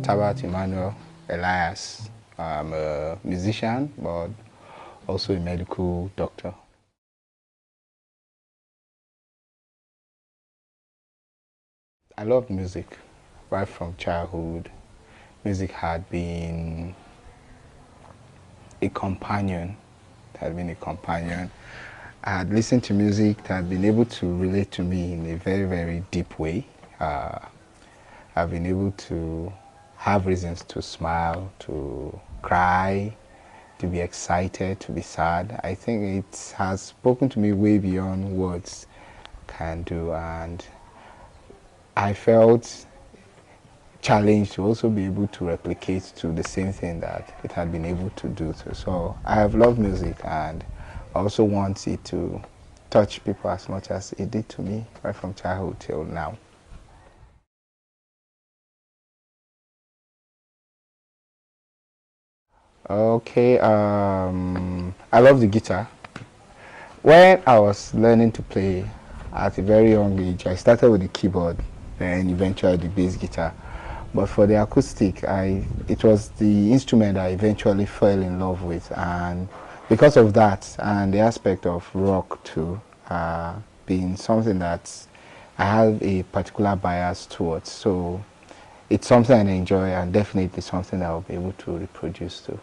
Tabat Emmanuel Elias. I'm a musician, but also a medical doctor. I love music right from childhood. Music had been a companion. It had been a companion. I had listened to music that had been able to relate to me in a very, very deep way. I've been able to have reasons to smile, to cry, to be excited, to be sad. I think it has spoken to me way beyond words can do, and I felt challenged to also be able to replicate to the same thing that it had been able to do. So I have loved music, and I also want it to touch people as much as it did to me right from childhood till now. Okay, I love the guitar. When I was learning to play at a very young age, I started with the keyboard, then eventually the bass guitar. But for the acoustic, it was the instrument I eventually fell in love with, and because of that and the aspect of rock too, being something that I have a particular bias towards, so it's something I enjoy and definitely something I'll be able to reproduce too.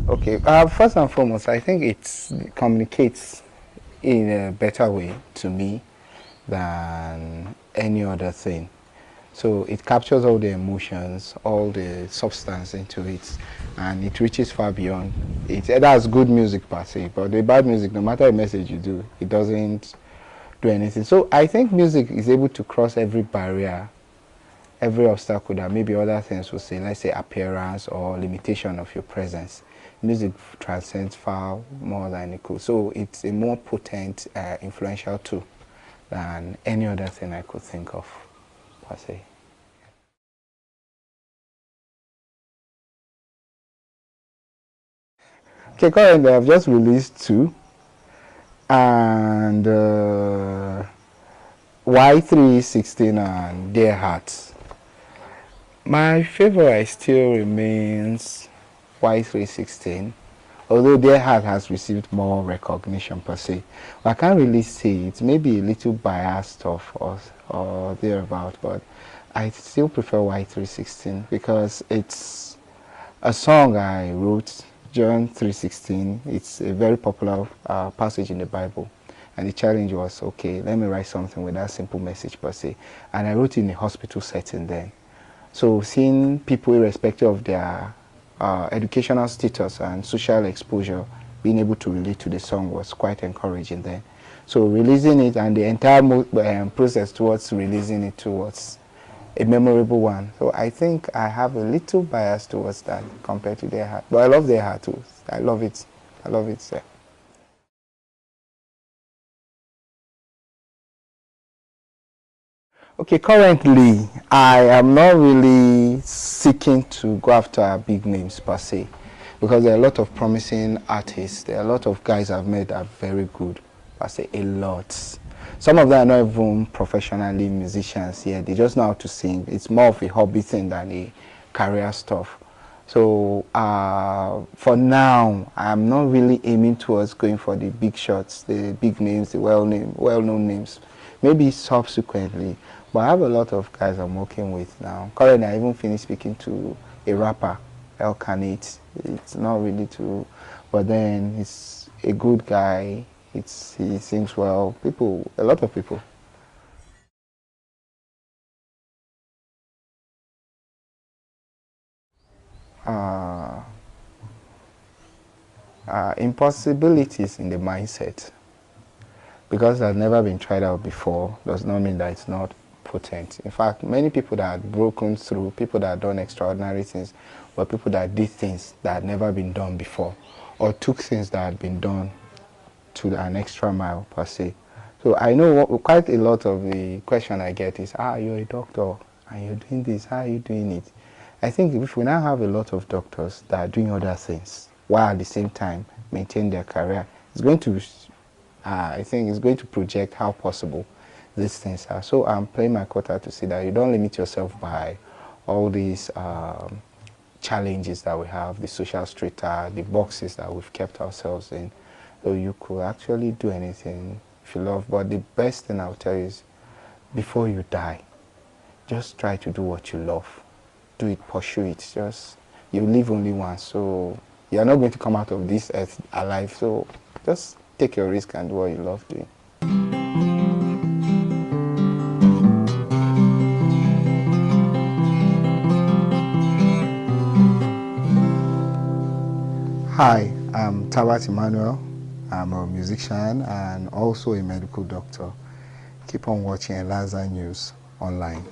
Okay, first and foremost, I think it communicates in a better way to me than any other thing. So it captures all the emotions, all the substance into it, and it reaches far beyond. That's good music per se, but the bad music, no matter the message you do, it doesn't do anything. So I think music is able to cross every barrier, every obstacle that maybe other things will say, let's say appearance or limitation of your presence. Music transcends far more than it could. So it's a more potent, influential tool than any other thing I could think of, per se. Okay, currently I've just released two, and Y316 and Dear Hearts. My favorite still remains Y316, although Dear Heart has received more recognition per se. I can't really say it, maybe a little biased of us or thereabout, but I still prefer Y316 because it's a song I wrote, John 3:16. It's a very popular passage in the Bible. And the challenge was, okay, let me write something with that simple message per se. And I wrote it in a hospital setting then. So seeing people, irrespective of their educational status and social exposure, being able to relate to the song was quite encouraging then. So releasing it and the entire process towards releasing it was a memorable one. So I think I have a little bias towards that compared to Their Heart. But I love Their Heart too. I love it. I love it, sir. Okay, currently I am not really seeking to go after big names per se, because there are a lot of promising artists. There are a lot of guys I've met that are very good per se, a lot. Some of them are not even professionally musicians yet. They just know how to sing. It's more of a hobby thing than a career stuff. So for now, I'm not really aiming towards going for the big shots, the big names, the well-known names. Maybe subsequently. But I have a lot of guys I'm working with now. Currently, I even finished speaking to a rapper, El Canate. It's not really too, but then he's a good guy. He sings well. A lot of people. Uh, Impossibilities in the mindset, because it has never been tried out before, does not mean that it's not potent. In fact, many people that had broken through, people that had done extraordinary things, were people that did things that had never been done before, or took things that had been done to an extra mile per se. So I know quite a lot of the question I get is, you're a doctor and you're doing this, how are you doing it? I think if we now have a lot of doctors that are doing other things while at the same time maintain their career, it's going to I think it's going to project how possible these things are. So I'm playing my quota to see that you don't limit yourself by all these challenges that we have, the social strata, the boxes that we've kept ourselves in. So you could actually do anything if you love. But the best thing I'll tell you is, before you die, just try to do what you love. Do it, pursue it. Just, you live only once, so you're not going to come out of this earth alive. So just take your risk and do what you love doing. Hi, I'm Tabat Emmanuel. I'm a musician and also a medical doctor. Keep on watching Elanza News online.